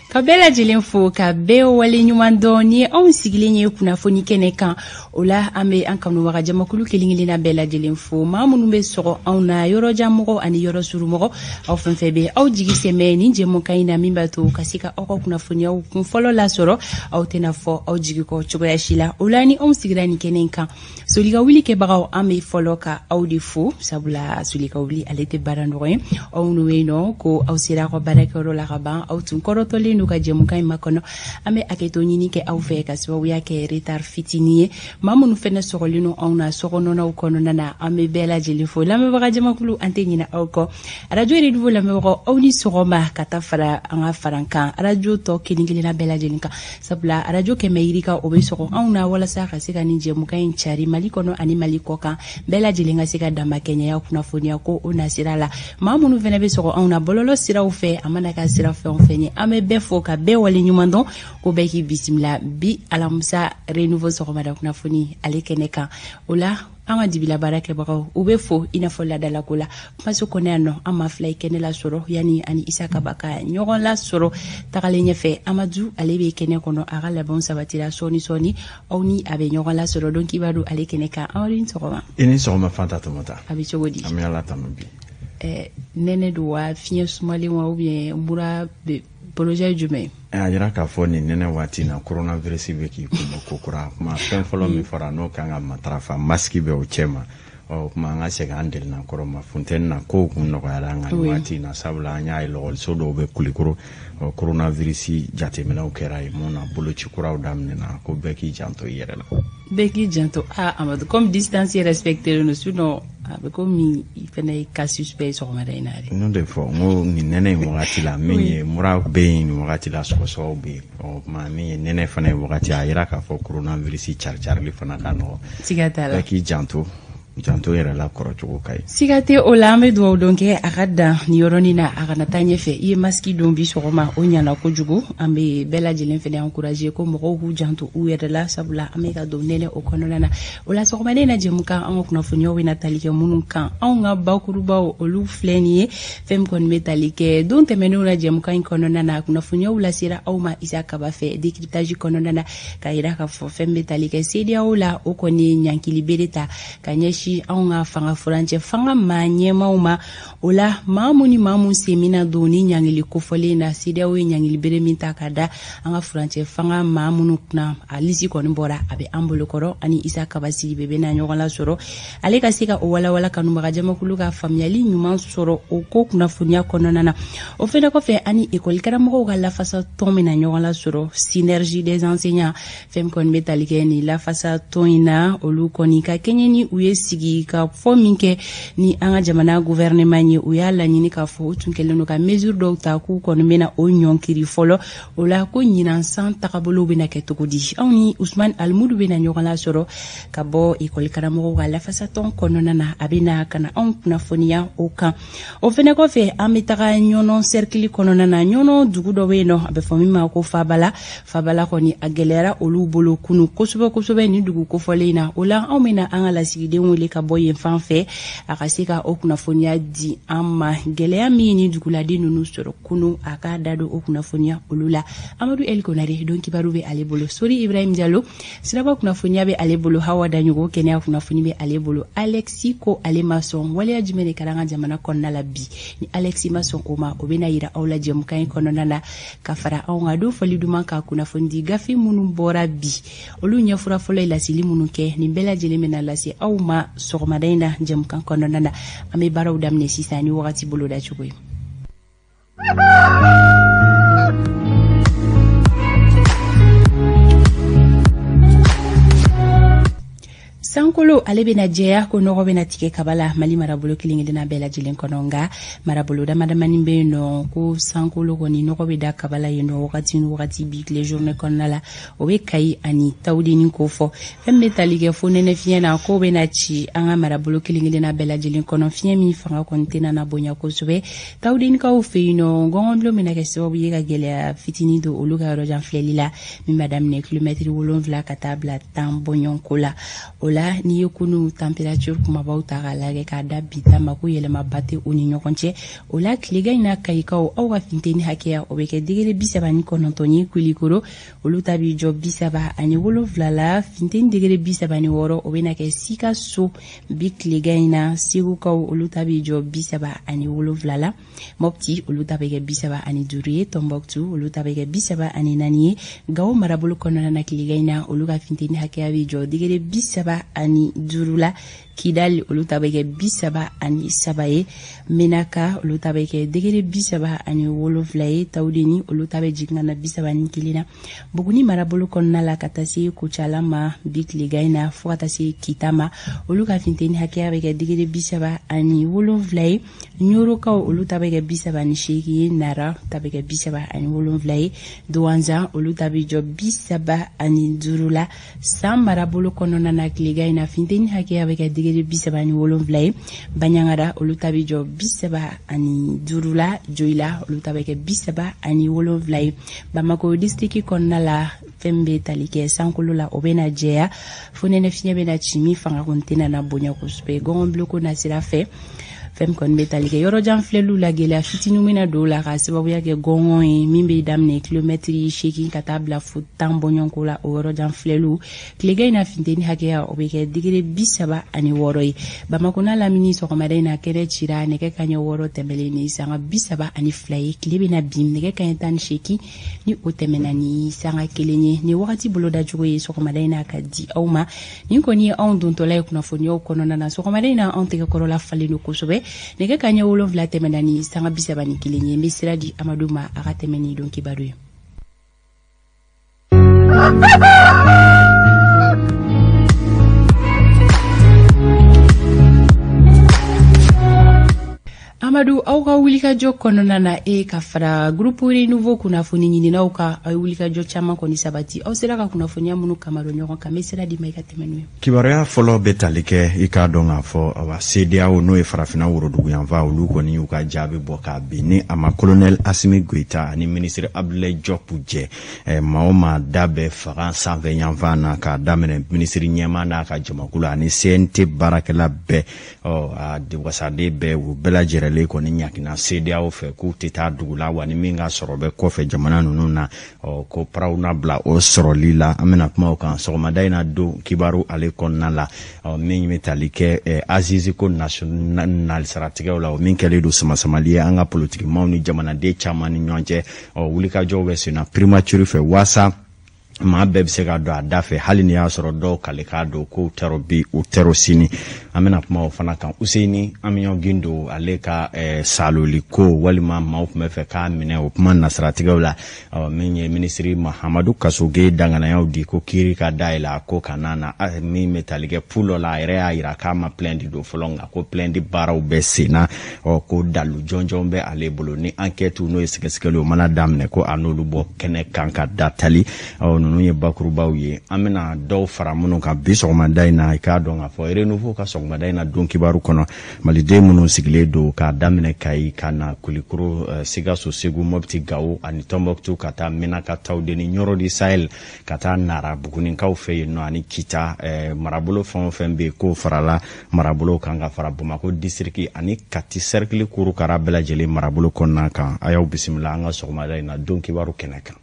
Ka bɛɛ lajɛlen fo ka bɛɛ wale ɲuman dɔn ni anw sigilen ye kunnafoni kɛnɛ kan o la an bɛ an kanubaga jamakulu kelen-kelenna bɛɛ lajɛlen fo maa minnu bɛ sɔgɔ anw na yɔrɔjanmɔgɔ ani yɔrɔ surumɔgɔ aw fɛn fɛn bɛ aw jigi sɛmɛ ni jɛmukan in na min b'a to ka se ka aw ka kunnafoniyaw kun fɔlɔ lasɔrɔ aw tɛna fɔ aw jigi kɔ cogoya si la o la ni anw sigira nin kɛnɛ in kan solika wuli kɛbagaw an bɛ fɔlɔ ka aw de fo sabula solika wuli ale tɛ baara nɔgɔ ye aw n'u ye nɔ ko aw sera aw ka baarakɛyɔrɔ la ka ban aw tun kɔrɔtɔlen n'u ka jɛmukan in makɔnɔ an bɛ hakɛto ɲini kɛ aw fɛ ka sababuya kɛ retard fitinin ye maa minnu fɛnɛ sɔgɔlen no anw na sɔgɔnɔnaw kɔnɔna na an bɛ bɛɛ lajɛlen fo lamɛnbaga jamakulu an tɛ ɲina aw kɔ radio de nouveau lamɛnbagaw aw ni sɔgɔma ka taa fara an ka farankan radio tɔ kelen-kelenna bɛɛ lajɛlen kan sabula radio kɛmɛ yirika o bɛ sɔgɔ anw na walasa ka se ka nin jɛmukan in cari mali kɔnɔ ani mali kɔ kan bɛɛ lajɛlen ka se ka damakɛɲɛya kunnafoniya ko o nasira la maa minnu fɛnɛ bɛ sɔgɔ anw na bɔlɔlɔ siraw fɛ a mana ka sira fɛn o fɛn ye an bɛ bɛɛ fo ka bɛɛ wale ɲuman dɔn ko bɛɛ k'i bisimila bi alamusa renouveau sɔgɔmada kunnafoni ale kɛnɛ kan o la an ka dibila baara kɛbagaw u bɛ fo i n'a fɔ ladalako la kumaso kɔnɔ yan nɔ an ma fila i kɛnɛ la sɔrɔ yanni ani isa kaba ka ɲɔgɔn la sɔrɔ tagalen ɲɛfɛ amadu ale bɛ kɛnɛ kɔnɔ a ka labɛnw sabatira sɔɔni aw ni a bɛ ɲɔgɔn la sɔrɔ donc i b'a dɔn ale kɛnɛ kan aw ni sɔgɔma i ni sɔgɔma Fanta Tomata a bɛ cogo di an bɛ ala tanu bi nɛnɛ don wa fiɲɛ sumalen wa ou bien mura bɛ projet jumɛn a jira k'a fɔ nin nɛnɛ waati na coronavirus bɛ k'i kun ko kura kuma fɛn fɔlɔ min fɔra n'o kan ka matarafa masque bɛ o cɛ ma kuma an ka segin an delina kɔrɔ ma funtɛni na kow kun nɔgɔyara an ka nin waati na sabula an y'a ye lɔgɔliso dɔw bɛ kulikoro coronavirus jateminɛw kɛra yen mun na boloci kuraw daminɛna ko bɛɛ k'i janto i yɛrɛ la bɛɛ k'i janto Amadu comme distance respectée no sinon a bɛ komi i fɛnɛ ye cas suspect sɔgɔmada in na de n'o de fɔ n ko nin nɛnɛ in wagati la min ye mura bɛ yen nin wagati la sɔgɔsɔgɔw bɛ yen kuma min ye nɛnɛ fana ye wagati a yira k'a fɔ coronavirus cari-carili fana ka nɔgɔ siga t'a la bɛɛ k'i janto yɛrɛ la kɔrɔ cogo ka ɲi siga tɛ o la an bɛ dugawu dɔn kɛ a ka dan nin yɔrɔnin na a kana taa ɲɛfɛ i ye masiki don bi sɔgɔma o ɲana kojugu an bɛ bɛɛ lajɛlen fɛnɛ encourager ko mɔgɔw k'u janto u yɛrɛ la sabula an bɛ ka don nɛnɛ o kɔnɔna na o la sɔgɔmaden na jɛmukan an ka kunnafoniyaw bɛna tali kɛ minnu kan anw ka bakurubaw olu filɛ nin ye fɛn min kɔni bɛ tali kɛ don tɛmɛnenw na jɛmukan in kɔnɔna na kunnafoniyaw lasera aw ma isa kaba fɛ décryptage kɔnɔna na ka yira k'a fɔ fɛn bɛ tali kɛ CEDEAO la o kɔni ye ɲankili bere ta ka ɲɛsin anw ka fanga furancɛ fanga maa ɲɛmaw ma o la maa mun ni maa mun semina don ni ɲangili kofɔlen na CEDEAO ye ɲangili bere min ta ka da an ka furancɛ fanga maa minnu kunna a lisi kɔni bɔra a bɛ an bolokɔrɔ ani isa kabasigi bɛ na ɲɔgɔn la sɔrɔ ale ka se ka o walawala kanubaga jamakulu ka faamuyali ɲuman sɔrɔ o ko kunnafoniya kɔnɔna na o fɛnɛ kɔfɛ ani école karamɔgɔw ka lafasa tɔn min na ɲɔgɔn la sɔrɔ synergie des enseignants fɛn kɔni bɛ tali kɛ ni lafasa tɔn in na olu kɔni ka kɛɲɛ ni u ye sigi ka fɔ min kɛ ni an ka jamana gouvernement ye u y'a laɲini k'a fɔ u tun kɛlen don ka mesure dɔw ta k'u kɔni bɛna o ɲɔnkiri fɔlɔ o la ko ɲinan san tagabolo bɛna kɛ cogo di anw ni Usman Almudu bɛna ɲɔgɔn la sɔrɔ ka bɔ école karamɔgɔw ka lafasatɔn kɔnɔna na a bɛna ka na anw kunnafoniya o kan o fɛnɛ kɔfɛ an bɛ taga ɲɔnɔ cercle kɔnɔna na ɲɔnɔ dugu dɔ bɛ yen nɔ a bɛ fɔ min ma ko Fabala kɔni a gɛlɛyara olu bolo kunu kosɛbɛ ni dugu kofɔlen na o la anw bɛna an ka lasigidenw wele ka bɔ yen fan fɛ a ka se ka o kunnafoniya di an ma gɛlɛya min ni duguladen ninnu sɔrɔ kunu a ka da don o kunnafoniya olu la Amadu El Konare don kibaru bɛ ale bolo Sori Ibrahim Diallo siraba kunnafoniya bɛ ale bolo Hawa Daɲogo kɛnɛya kunnafoni bɛ ale bolo Alexi ko ale ma sɔn waleya jumɛn de kɛra an ka jamana kɔnɔna la bi ni Alexi ma sɔn o ma o bɛna yira aw la jɛmukan in kɔnɔna na ka fara anw ka don fɔli duman ka kunnafoni di gafe minnu bɔra bi olu ɲɛfura fɔlɔ ye lasili minnu kɛ nin bɛɛ lajɛlen bɛna lase aw ma sɔgɔmada in na jɛmukan kɔnɔna na an bɛ baaraw daminɛ sisan ni wagati bolo da cogo ye sankolo ale bɛna jɛya ko nɔgɔ bɛna tigɛ kaba la Mali marabolo kelen-kelenna bɛɛ lajɛlen kɔnɔ nka marabolo damadamanin bɛ yen nɔ ko sankolo kɔni nɔgɔ bɛ da kaba la yen nɔ wagati ni wagati bi tile journée kɔnɔna la o bɛ Kayi ani Tawudeni ko fɔ fɛn bɛ tali kɛ fo nɛnɛ fiɲɛ na ko bɛna ci an ka marabolo kelen-kelenna bɛɛ lajɛlen kɔnɔ fiɲɛ min fanga kɔni tɛna na bonya kosɛbɛ Tawudenikaw fɛ yen nɔ gɔngɔndulon bɛna kɛ sababu ye ka gɛlɛya fitinin don olu ka yɔrɔjan filɛli la min b'a daminɛ kilomɛtiri 7 ka taa bila 10 bɔɲɔnko la o la n'i ye kunu température kumabaw ta k'a lajɛ k'a da bita ma ko yɛlɛmaba tɛ u ni ɲɔgɔn cɛ o la tilega in na Kayikaw aw ka funteni hakɛya o bɛ kɛ degere 39 ye Kulikoro olu ta bi jɔ 37 la funteni degere 36 o bɛna kɛ Sikaso bi tilega in na Segukaw olu ta bi jɔ 37 la Mopti olu ta bɛ kɛ 35 ye Tombouctou olu ta bɛ kɛ 34 ye Gao marabolo kɔnɔna na tilega in na olu ka funteni hakɛya bi jɔ degere 35 la Kidal olu ta bɛ kɛ 33 ye Menaka olu ta bɛ kɛ degere 37 ye Taoudeni olu ta bɛ jigin na 31 na Buguni marabolo kɔnɔna la ka taa se Kucala ma bi tilega in na fo ka taa se Kitama olu ka funteni hakɛya bɛ kɛ degere 37 ye Nyorokaw olu ta bɛ kɛ 38 ye Nara ta bɛ kɛ 37 ye Douanza olu ta bɛ jɔ 35 la Sam marabolo kɔnɔna na tilega in na funteni hakɛya bɛ kɛ degere 37 ye Banyangara olu ta bɛ jɔ 35 la Joila olu ta bɛ kɛ 37 ye Bamako district kɔnɔna la fɛn bɛ tali kɛ sankolo la o bɛna jɛya fo nɛnɛ fiɲɛ bɛna ci min fanga kun tɛna na bonya kosɛbɛ gɔngɔn buloko na sira fɛ fɛn kɔni bɛ tali kɛ yɔrɔjan filɛliw la gɛlɛya fitinin mina don la ka sababuya kɛ gɔngɔn ye min bɛ daminɛ kilomɛtiri 8 ka taa bila fo 10 bɔɲɔnko la o yɔrɔjan filɛliw tilega in na funteni hakɛya o bɛ kɛ degere 36 ye Bamako n'a lamini sɔgɔmada in na kɛrɛ cira nɛgɛ kanɲɛ 6 tɛmɛlen ni sanga 32 ye tile bɛna bin nɛgɛ kanɲɛ 18 ni o tɛmɛna ni sanga 1 ye ni wagati boloda cogo ye sɔgɔmada in na ka di aw ma nin kɔni ye anw dontɔla ye kunnafoniyaw kɔnɔna na sɔgɔmada in na anw tɛgɛkɔrɔla falen don kosɛbɛ nɛgɛ kanɲɛ 7 tɛmɛna ni sanga 31 ye n bɛ sira di Amadu ma a ka tɛmɛ ni don kibaru ye. Amadu aw ka wulikajɔ kɔnɔna na ka fara groupe Renouveau kunnafoni ɲininaw ka aw wulikajɔ caman kɔni sabati aw sera ka kunnafoniya minnu kamaro ɲɔgɔn kan n bɛ sira di ma i ka tɛmɛ n'o ye. Kibaruya fɔlɔ bɛ tali kɛ i k'a dɔn k'a fɔ CEDEAO n'o ye farafinna worodugu yanfan olu kɔni y'u ka jaabi bɔ k'a bin ni a ma colonel Assimi Goïta ani ministre Abdoulaye Diop jɛ maa o maa da bɛ fanga sanfɛ yanfan na k'a daminɛ ministre ɲɛmaa n'a ka jamakulu ani CNT baarakɛla bɛɛ a wasaden bɛɛ u bɛɛ lajɛlen kɔni ɲakina CEDEAO fɛ k'u tɛ taa dugu la wa ni min ka sɔrɔ bɛ kɔfɛ jamana ninnu na ko paraw na bila o sɔrɔli la an bɛna kuma o kan sɔgɔmada in na don kibaru ale kɔnɔna la min bɛ tali kɛ Azizi ko national saratigɛw la o min kɛlen don samasamali ye an ka politikimaw ni jamanaden caman ni ɲɔgɔn cɛ wulikajɔw bɛ senna primature fɛ waasa maa bɛɛ bɛ se ka don a da fɛ hali ni y'a sɔrɔ dɔw kale k'a don ko tɛrɔ bi u tɛrɔ sini an bɛna kuma o fana kan Useni Amiɲɔn Gindo ale ka saloli ko walima maaw tun bɛ fɛ k'a minɛ o kuma nasaratigɛw la min ye ministre Mahamadu Kasoge danganayaw di ko kiiri ka dayɛlɛ a ko kana na min bɛ tali kɛ pulo la a yɛrɛ y'a jira k'a ma plainte don fɔlɔ nka ko plainte baaraw bɛ senna ko dalu jɔnjɔn bɛ ale bolo ni enquête n'o ye sɛgɛsɛgɛli o mana daminɛ ko a n'olu bɔ kɛnɛ kan ka datali ninnu ye bakurubaw ye an bɛna dɔw fara minnu kan bi sɔgɔmada in na i k'a dɔn k'a fɔ Renouveau ka sɔgɔmada in na don kibaru kɔnɔ maliden minnu sigilen don k'a daminɛ Kayi ka na Kulikoro Sikaso Segu Mopti Gao ani Tombouctou ka taa Menaka Taoudeni Nioro Sahel ka taa Nara Bugunikaw fɛ yen nɔ ani Kita marabolo fɛn o fɛn bɛ yen k'o farala marabolo kan ka fara Bamako district ani Kati cercle Kurukara bɛɛ lajɛlen marabolo kɔnɔna kan a y'aw bisimila an ka sɔgɔmada in na don kibaru kɛnɛ kan.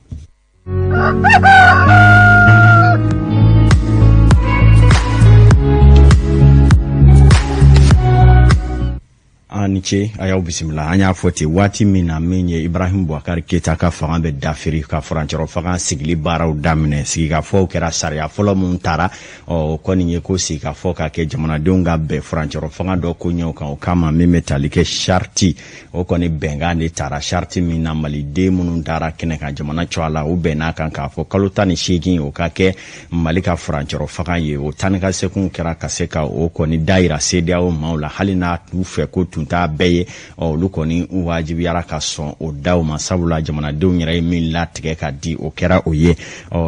Ani ce a y'aw bisimila an y'a fɔ ten waati min na min ye Ibrahim Boubacar Keita ka fanga bɛ dafiri ka furancɛrɔ fanga sigili baaraw daminɛ sigikafɔw kɛra sariya fɔlɔ mun taara o kɔni ye ko sigikafɔ ka kɛ jamanadenw ka bɛn furancɛrɔ fanga dɔ ko ɲɛw kan o kama min bɛ tali kɛ charti o kɔni bɛnkan de taara charti min na maliden minnu taara kɛnɛ kan jamana cɔ a la o bɛnn'a kan k'a fɔ kalo 18 o ka kɛ Mali ka furancɛrɔ fanga ye o tani ka sekun kɛra ka se ka o kɔni dayira CEDEAO maaw la hali n'a t'u fɛ ko tun t'a k'a bɛɛ ye olu kɔni wajibiyara ka sɔn o daw ma sabula jamanadenw yɛrɛ ye min latigɛ ka di o kɛra o ye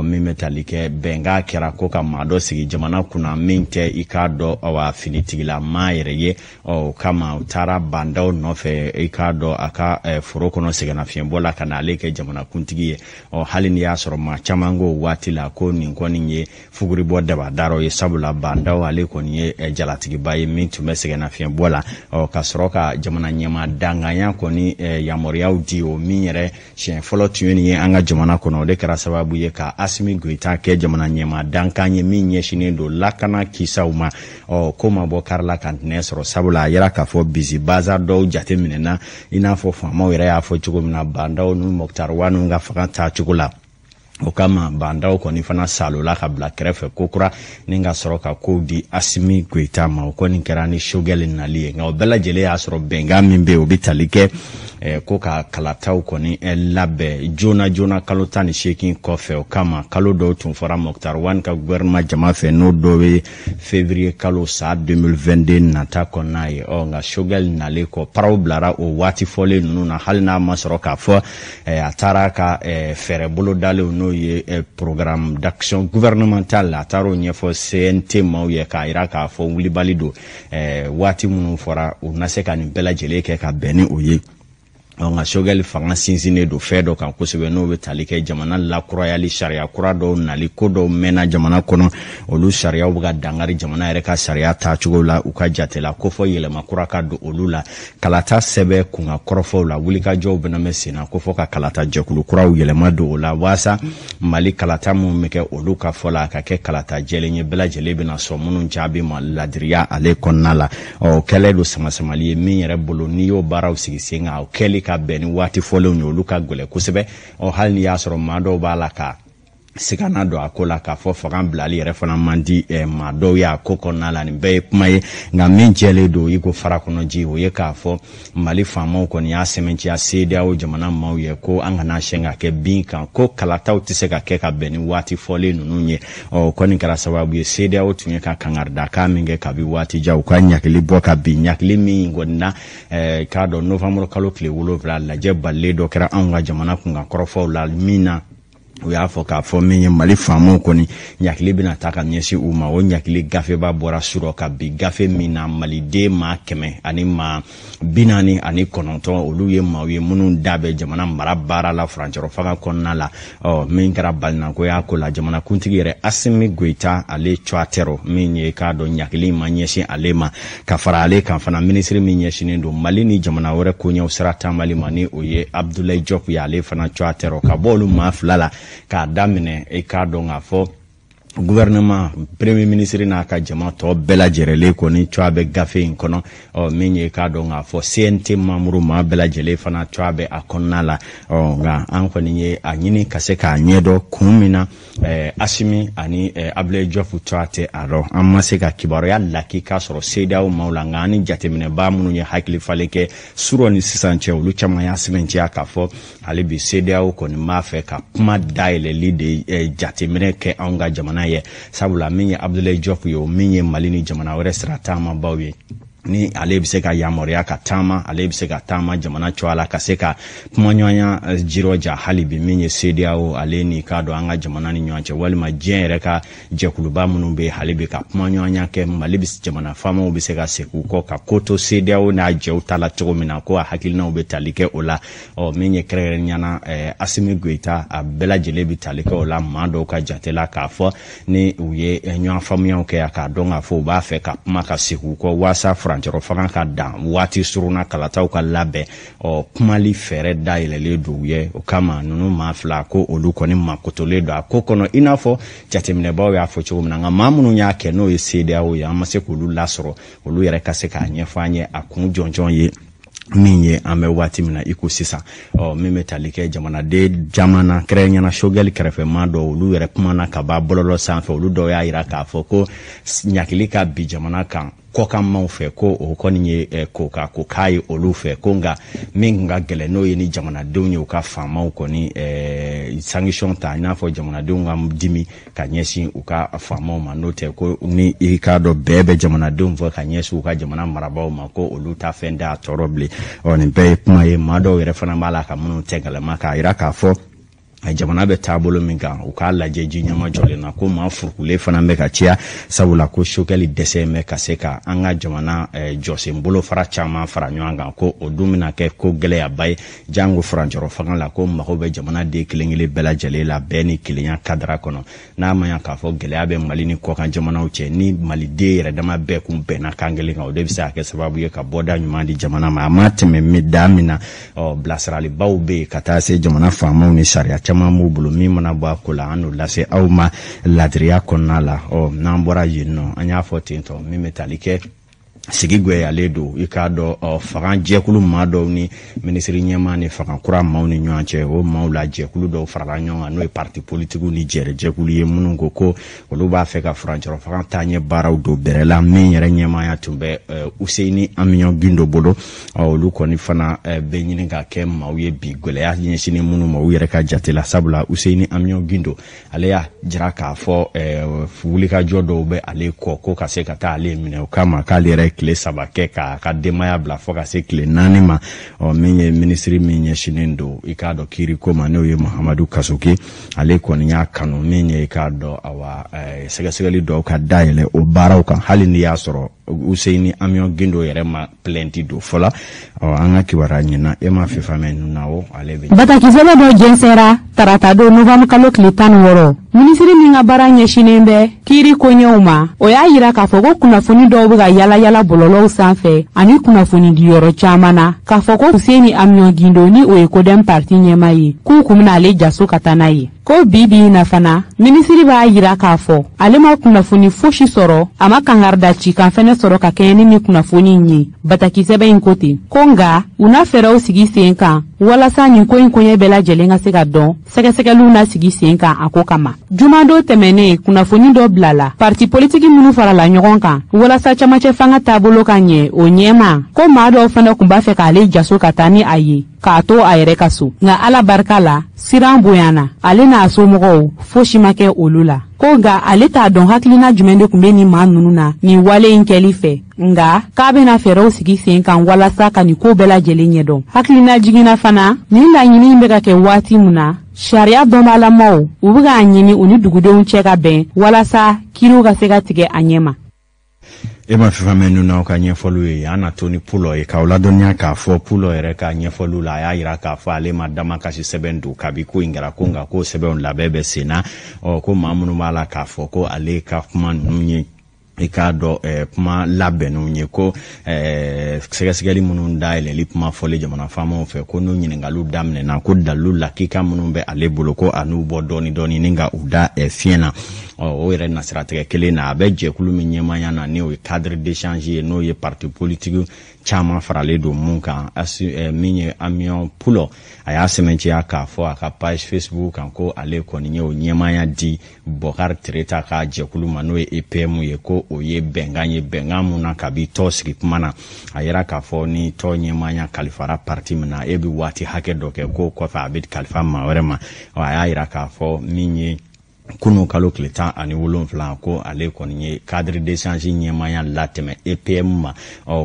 min bɛ tali kɛ bɛnka kɛra ko ka maa dɔ sigi jamana kunna min tɛ i k'a dɔn finitigila maa yɛrɛ ye o kama u taara bandaw nɔfɛ i k'a dɔn a ka foro kɔnɔ sɛgɛnnafiɲɛbɔ la ka na ale kɛ jamanakuntigi ye hali ni y'a sɔrɔ maa caman ko waati la ko nin kɔni ye fuguribɔ dabadaraw ye sabula bandaw ale kɔni ye jalatigiba ye min tun bɛ sɛgɛnnafiɲɛbɔ la ka sɔrɔ ka jamana ɲɛma danganya kɔni yamaruyaw di o min yɛrɛ siɲɛ fɔlɔ tun ye nin ye an ka jamana kɔnɔ o de kɛra sababu ye ka Asimi Goita kɛ jamana ɲɛma dankan ye min ɲɛsinen don lakana kisaw ma ko ma bɔ karila kantinɛ sɔrɔ sabula a yɛrɛ k'a fɔ bisi baza dɔw jate minɛna i n'a fɔ faamaw yɛrɛ y'a fɔ cogo min na bandaw n'u Moktar Wanu ka fanga taa cogo la o kama bandaw kɔni fana salola ka bila kɛrɛfɛ kokura ni ka sɔrɔ ka kow di Asimi Goita ma o kɔni kɛra ni sogɛli nali ye nka o bɛɛ lajɛlen y'a sɔrɔ bɛnkan min bɛ yen o bɛ tali kɛ ko ka kalataw kɔni labɛn joona kalo 18 kɔfɛ o kama kalo dɔw tun fɔra Moktar Wanu ka gouvernement jama fɛ n'o dɔw ye février kalo sa 2022 nata kɔnɔna ye nka sogɛli nalen kɔ paraw bilara o waati fɔlen ninnu na hali n'a ma sɔrɔ k'a fɔ a taara ka fɛɛrɛ bolo dalen n'o ye programme d'action gouvernementale a taara o ɲɛfɔ CNT maaw ye k'a yira k'a fɔ wulibali don waati minnu fɔra u na se ka nin bɛɛ lajɛlen kɛ ka bɛn ni o ye nka sogɛli fanga sinsinnen don fɛn dɔ kan kosɛbɛ n'o bɛ tali kɛ jamana lakurayali sariya kura dɔw nali ko dɔw mɛnna jamana kɔnɔ olu sariyaw bɛ ka dangari jamana yɛrɛ ka sariya taacogo la u ka jatela ko fɔ yɛlɛma kura ka don olu la kalata sɛbɛ kunka kɔrɔfɔw la wulikajɔw bɛna mɛn senna ko fɔ ka kalata jɛkulu kuraw yɛlɛma don o la waasa Mali kalata mun bɛ kɛ olu ka fɔ la a ka kɛ kalata jɛlen ye bɛɛ lajɛlen bɛna sɔn minnu jaabi ma ladiriya ale kɔnɔna la kɛlɛ don samasamali ye min yɛrɛ bolo n'i y'o baaraw sigi sen kan o kɛli ka bɛn ni waati fɔlenw ye olu ka gɛlɛn kosɛbɛ hali ni y'a sɔrɔ maa dɔw b'a la ka sigana don a ko la k'a fɔ fanga bilali yɛrɛ fana man di maa dɔw ye a ko kɔnɔna la nin bɛɛ ye kuma ye nka min jɛlen don i ko fara kɔnɔ ji o ye k'a fɔ Mali faamaw kɔni y'a sɛmɛntiya CEDEAO jamana maaw ye ko an kana sɛn ka kɛ bin kan ko kalataw tɛ se ka kɛ ka bɛn ni waati fɔlen ninnu ye kɔni kɛra sababu ye CEDEAO tun ye ka kangarida min kɛ kabi waati jan u ka ɲakili bɔ ka bin ɲakili min kɔni na k'a dɔn novembre kalo tile 7 lajɛ balilen dɔ kɛra anw ka jamana kunkan kɔrɔfɔw la min na u y'a fɔ k'a fɔ min ye Mali faamaw kɔni ɲakili bɛna ta ka ɲɛsin u ma o ɲakili gafeba bɔra surɔ ka bi gafe min na maliden maa 100 ani maa 49 olu ye maaw ye minnu da bɛ jamana mara baara la furancɛrɔ fanga kɔnɔna la min kɛra balinako y'a ko la jamanakuntigi yɛrɛ Asimi Goita ale cuatɛrɔ min ye k'a dɔn ɲakili ma ɲɛsin ale ma ka fara ale kan fana minisiri min ɲɛsinen don Mali ni jamana wɛrɛ koɲɛw sira taamali ma ni o ye Abdoulaye Diop ye ale fana cuatɛrɔ ka bɔ olu maa 2 la k'a daminɛ i k'a dɔn k'a fɔ gouvernement premier ministre n'a ka jama tɔ bɛɛ lajɛlen kɔni cogoya bɛ gafe in kɔnɔ min ye k'a dɔn k'a fɔ CNT membre maa bɛɛ lajɛlen fana cogoya bɛ a kɔnɔna la nka an kɔni ye a ɲini ka se k'a ɲɛdɔn kun min na Asimi ani Abdoulaye Diop cogoya tɛ a dɔn an ma se ka kibaruya laki k'a sɔrɔ CEDEAO maaw la nka an ni jateminɛbaa minnu ye hakili falen kɛ surɔ ni sisan cɛ olu caman y'a sɛbɛntiya k'a fɔ hali bi CEDEAO kɔni b'a fɛ ka kuma dayɛlɛli de jateminɛ kɛ anw ka jamana ye sabula min ye Abdoulaye Diop ye o min ye Mali ni jamana wɛrɛ sira taamabaw ye ni ale bɛ se ka yamaruya ka taama ale bɛ se ka taama jamana cogoya la ka se ka kumaɲɔgɔnya jirɔja hali bi min ye CEDEAO ale ni k'a dɔn an ka jamana ni ɲɔgɔn cɛ walima diɲɛ yɛrɛ ka jɛkuluba minnu bɛ hali bi ka kumaɲɔgɔnya kɛ Mali bɛ jamana faamaw bɛ se ka segin u kɔ ka ko to CEDEAO n'a jɛw ta la cogo min na ko a hakilinaw bɛ tali kɛ o la min ye kɛrɛnkɛrɛnnenya Asimi Goita a bɛɛ lajɛlen bɛ tali kɛ o la maa dɔw ka jate la k'a fɔ ni u ye ɲɔgɔn faamuyaw kɛ k'a dɔn k'a fɔ u b'a fɛ ka kuma ka segin u kɔ waasa furancɛrɔ fanga ka dan waati suruna kalataw ka labɛn kumali fɛɛrɛ dayɛlɛlen don u ye o kama ninnu maa 2 ko olu kɔni makotolen don a ko kɔnɔ i n'a fɔ jateminɛbaw y'a fɔ cogo min na nka maa minnu y'a kɛ n'o ye CEDEAO ye an ma se k'olu lasɔrɔ olu yɛrɛ ka se k'a ɲɛfɔ an ye a kun jɔnjɔn ye min ye an bɛ waati min na i ko sisan min bɛ tali kɛ jamanaden jamana kɛrɛnkɛrɛnnenya sogɛli kɛrɛfɛmaa dɔw olu yɛrɛ kumana ka bɔ bɔlɔlɔ sanfɛ olu dɔw y'a yira k'a fɔ ko ɲakili ka bi jamana kan kɔkanmaw fɛ ko o kɔni ye ko k'a ye olu fɛ ko nka min ka gɛlɛn n'o ye ni jamanadenw ye u ka faamaw kɔni sanction ta i n'a fɔ jamanadenw ka dimi ka ɲɛsin u ka faamaw ma n'o tɛ ko ni i k'a dɔn bɛɛ bɛ jamanadenw fɔ ka ɲɛsin u ka jamana marabaaw ma ko olu ta fɛn t'a tɔɔrɔ bilen nin bɛɛ ye kuma ye maa dɔw yɛrɛ fana b'a la ka minnu tɛ gɛlɛma k'a yira k'a fɔ jamana bɛ taabolo min kan u k'a lajɛ ji ɲɛma jɔlen na ko maa furukulen fana bɛ ka ciya sabula ko sokɛli dɛsɛ bɛ ka se ka an ka jamana jɔsen bolo fara caman fara ɲɔgɔn kan ko o dun bɛna kɛ ko gɛlɛyaba ye jango furancɔrɔ fanga la ko mago bɛ jamana den kelen kelen bɛɛ lajɛlen la bɛɛ ni kelenya kadara kɔnɔ n'a ma ɲa k'a fɔ gɛlɛya bɛ Mali ni kɔkan jamanaw cɛ ni maliden yɛrɛ dama bɛɛ kun bɛnna kan kelen kan o de bɛ se ka kɛ sababu ye ka bɔda ɲuman di jamana ma a ma tɛmɛ da min na bilasiralibaw bɛ yen ka taa se jamana faamaw ni sariya caman m'u bolo min mana bɔ a ko la an n'o lase aw ma ladiriya kɔnɔna la n'an bɔra yen nɔ an y'a fɔ ten tɔ min bɛ tali kɛ sigi gwɛyalen don i k'a dɔn fanga jɛkulu maa dɔw ni minisiri ɲɛmaa ni fanga kura maaw ni ɲɔgɔn cɛ o maaw la jɛkulu dɔw farala ɲɔgɔn kan n'o ye parti politigiw ni jɛkulu ye minnu ko olu b'a fɛ ka furancɔrɔ fanga taa ɲɛ baaraw don bɛrɛ la min yɛrɛ ɲɛmaaya tun bɛ Useni Amiɲɔn Gindo bolo olu kɔni fana bɛ ɲini ka kɛ maaw ye bi gɛlɛya ɲɛsinin minnu ma u yɛrɛ ka jate la sabula Useni Amiɲɔn Gindo ale y'a jira k'a fɔ wulikajɔ dɔw bɛ ale kɔ ko ka se ka taa ale minɛ o kama k'ale yɛrɛ tile 3 kɛ k'a ka denbaya bila fɔ ka se tile 4 ma min ye minisiri min ɲɛsinen don i k'a dɔn kiiriko ma n'o ye Mahamadu Kasuki ale kɔni y'a kanu min ye i k'a dɔn sɛgɛsɛgɛli dɔw ka dayɛlɛ o baaraw kan hali ni y'a sɔrɔ Useni Amiɲɔn Gindo yɛrɛ ma plainte don fɔla an ka kibaruya ɲɛna e ma fɛ fama nuna o ale bɛ batakisɛbɛ dɔ jɛnsɛra tarata don novembre kalo tile 16 minisiri min ka baara ɲɛsinen bɛ kiiri koɲɛw ma o y'a yira k'a fɔ ko kunnafoni dɔw bɛ ka yala bɔlɔlɔw sanfɛ ani kunnafoni di yɔrɔ caman na k'a fɔ ko Useni Amiɲɔn Gindo ni o ye Codem parti ɲɛma ye k'u kun bɛna ale jaso ka taa n'a ye ko bibi na fana minisiri b'a yira k'a fɔ ale ma kunnafoni fosi sɔrɔ a ma kangarida ci kan fɛnɛ sɔrɔ ka kɛɲɛ ni kunnafoni in ye batakisɛbɛ in ko ten ko nka u na fɛɛrɛw sigi sen kan walasa nin ko in koɲɛ bɛɛ lajɛlen ka se ka dɔn sɛgɛsɛgɛliw na sigi sen kan a ko kama jumadon tɛmɛnen kunnafoni dɔ bilala parti politiki minnu farala ɲɔgɔn kan walasa camacɛ fanga taabolo ka ɲɛ o ɲɛma ko maa dɔw fɛnɛ kun b'a fɛ k'ale jaso ka taa ni a ye k'a to a yɛrɛ ka so nka ala barika la siran bonyana ale n'a somɔgɔw fosi ma kɛ olu la ko nka ale t'a dɔn hakilina jumɛn de kun bɛ nin maa ninnu na nin wale in kɛli fɛ nka k'a bɛna fɛɛrɛw sigi sen kan walasa ka nin ko bɛɛ lajɛlen ɲɛdɔn hakilina jiginna fana nin laɲini bɛ ka kɛ waati mun na sariya dɔnbalamaw u bɛ k'a ɲini u ni dugudenw cɛ ka bɛn walasa kiiriw ka se ka tigɛ a ɲɛ ma e ma fɛn fɛn n'aw ka ɲɛfɔliw ye an na to ni Pulo ye k'aw ladɔnniya k'a fɔ Pulo yɛrɛ ka ɲɛfɔliw la a y'a yira k'a fɔ ale ma dama kasi sɛbɛn don kabi ko in kɛra ko nka ko sɛbɛnw labɛn bɛ sen na ko maa minnu b'a la k'a fɔ ko ale ka kuma ninnu ye i k'a dɔn kuma labɛnnenw ye ko sɛgɛsɛgɛli minnu dayɛlɛli kuma fɔli jamana faamaw fɛ ko n'u ɲininkaliw daminɛna ko dalilu lakika minnu bɛ ale bolo ko a n'u bɔ dɔɔni dɔɔni ni ka u da fiɲɛ na o yɛrɛ nasiratigɛ kelen na a bɛ jɛkulu min ɲɛmaya na n'o ye cadre d'échange ye n'o ye parti politique caman faralen don mun kan min ye Amiɲɔn Pulo a y'a sɛmɛnciya k'a fɔ a ka page Facebook kan ko ale kɔni ye o ɲɛmaya di Bɔkari Tireta ka jɛkulu ma n'o ye EPM ye ko o ye bɛnkan mun na kabi tɔ sigi kuma na a yira k'a fɔ ni tɔ ɲɛmaya kalifara parti min na e bɛ waati hakɛ dɔ kɛ ko kɔfɛ a bɛ kalifa maa wɛrɛ ma a y'a yira k'a fɔ min ye kunu kalo tile 17 ko ale kɔni ye cadre d'échange ɲɛmaya latɛmɛ EPM ma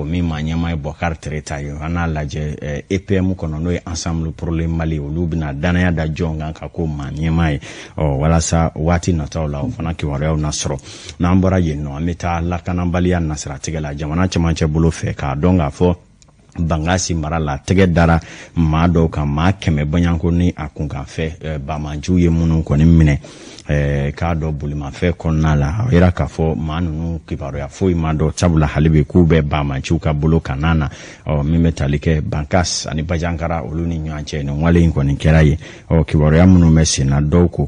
min ma ɲɛmaya Bɔkari Tireta ye an n'a lajɛ EPM kɔnɔ n'o ye Ensemble pour le Mali olu bɛna danaya da jɔn kan ka ko maa ɲɛma ye walasa waati nataw la o fana kibaruyaw na sɔrɔ n'an bɔra yen nɔ an bɛ taa lakanabaliya nasiratigɛ la jamana cɛmancɛ bolo fɛ k'a dɔn k'a fɔ Bangasi mara la tɛgɛ dara maa dɔw kan maa 100 bɔɲanko ni a kunkanfɛ Bamajiw ye minnu kɔni minɛ k'a dɔn bolimafɛn kɔnɔna la a yira k'a fɔ maa ninnu kibaruya foyi ma dɔn sabula hali bi k'u bɛ Bamajiw ka bolo kanna na min bɛ tali kɛ Bankas ani Bajankara olu ni ɲɔgɔn cɛ nin wale in kɔni kɛra ye kibaruya minnu bɛ sen na dɔw ko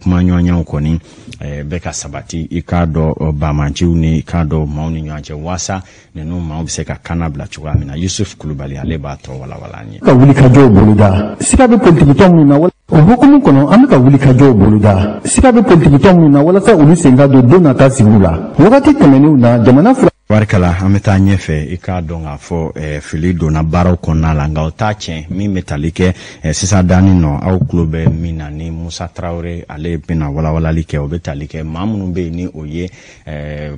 kuma ɲɔgɔnyaw kɔni bɛ ka sabati i k'a dɔn Bamajiw ni k'a dɔn maaw ni ɲɔgɔn cɛ waasa ninnu maaw bɛ se ka kanna bila cogoya min na Yusuf Kulubali ale b'a tɔ walawala an ye ka wuli ka jɔw boloda siga bɛ politikitɔn minnu na o hukumu kɔnɔ an bɛ ka wuli ka jɔw boloda siga bɛ politikitɔn minnu na walasa olu sen ka don don nata sigiw la wagati tɛmɛnenw na jamana Warkala ameta nyefe ika donga fo fili dona baro konna la nga otache mi metalike sisa dani no au klube mina ni Musa Traore ale pina wala like obetalike mamunu be ni oye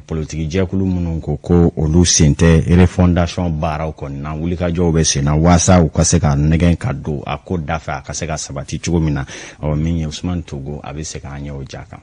politiki jekulu munun ko olu sente ere fondation baro konna wulika jobe sena wasa ukaseka negen kado akoda fa akaseka sabati chugumina o minye Usman Togo abeseka anye ojaka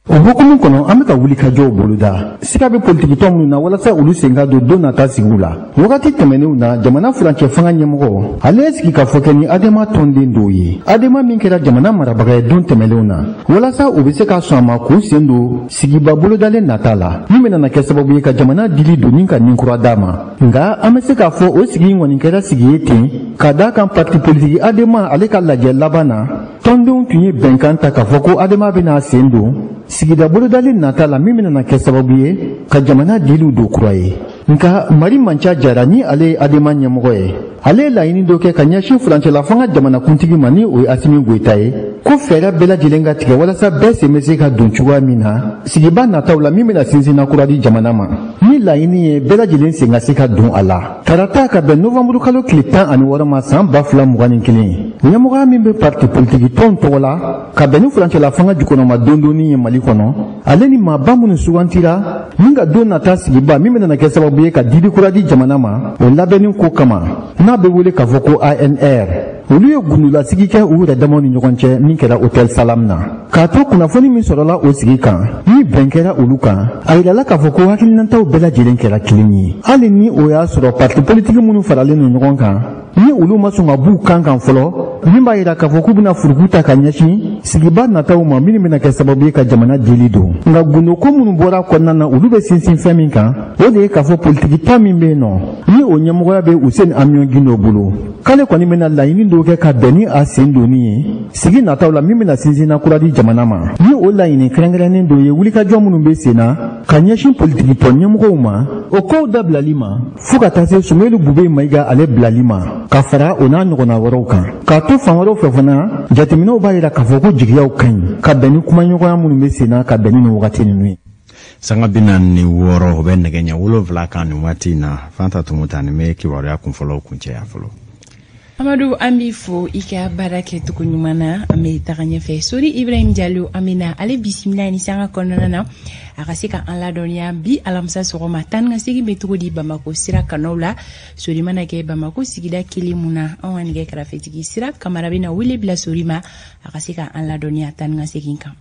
Obokumu kono ameka wulika jo boluda sikabe politiki tomu na walasa ulu senga do dona ta sigula wakati temene na jamana furanche fanga nyemgo ale siki ka fokeni adema tonde ndoyi adema minkera jamana marabaga don temele na walasa obese ka swama ku sendo sigiba boludale natala nimena na kesababu ye ka jamana dili do ninka ninkura dama nga amese ka fo o sigi ngoni kera sigiyete kada kan parti politiki adema ale ka laje labana tonde tunye benkanta ka foko adema bina sendo sigida bolodali natala mimina na kesababu ye ka jamana dilu do kuraye nka mari mancha jarani ale adema nyamogoye ale la ini doke ka nyashi furanche la fanga jamana kuntigi mani o asimi goitaye ko fera bela jilenga tige wala sa bese mese ka donchuwa mina sigiba natawla mimina sinzina kuradi jamana ma ni la ini bela jilen singa sika don ala karata ka be novembre kalo klitan ani warama san bafla mugani kilin nyamoga mimbe parti politique ton tola ka be ni furanche la fanga jukono ma dondoni mali kono ale ni mabamu suwantira ninga don nata sigiba mimina na kesababu ye ka didi kuradi jamana ma o labeni ko kama na be wele ka foko ANR olu ye gundula sigi kɛ u yɛrɛ damaw ni ɲɔgɔn cɛ min kɛra hôtel Salam na k'a to kunnafoni min sɔrɔla o sigi kan ni bɛn kɛra olu kan a yirala k'a fɔ ko hakilinataw bɛɛ lajɛlen kɛra kelen ye hali ni o y'a sɔrɔ parti politique minnu faralen no ɲɔgɔn kan ni olu ma sɔn ka b'u kan fɔlɔ min b'a yira k'a fɔ k'u bɛna furugu ta ka ɲɛsin sigiba nataw ma minnu bɛna kɛ sababu ye ka jamana dili don nka gundoko minnu bɔra kɔnɔna na olu bɛ sinsin fɛn min kan o de ye k'a fɔ politiki ta min bɛ yen nɔ ni o ɲɛmɔgɔya bɛ Useni Amion Gindo bolo k'ale kɔni bɛna laɲini dɔw kɛ ka bɛn ni a sen donni ye sigi nataw la min bɛna sinsinna kura di jamana ma ni o laɲini kɛrɛnkɛrɛnnen dɔ ye wulikajɔ minnu bɛ sen na ka ɲɛsin politiki tɔ ɲɛmɔgɔw ma o kow dabilali ma fo ka taa se Sumelu Bube Mayiga ale bilali ma ka fara o n'a ɲɔgɔnna wɛrɛw kan k'a to fan wɛrɛw fɛ fana jateminɛw b'a yira k'a fɔ ko jigiyaw ka ɲi ka bɛn ni kumaɲɔgɔnya minnu bɛ sen na ka bɛn ni nin wagati ninnu ye sanga bina ni woro be negenya wolofla kan wati na fanta tumutani me kiwaria kunfolo kunche ya folo Amadou Ambifo ika barake tukunyumana ame taganya fe sori Ibrahim Diallo amina ale bisimila ni sanga konana akasika an la donia bi alamsa sogoma tan nga sigi betugo di Bamako sira kanola sori mana ke Bamako sigida kilimuna awani ke krafetigi sira kamara bina wile bla sori ma akasika an la donia tan nga sigi kan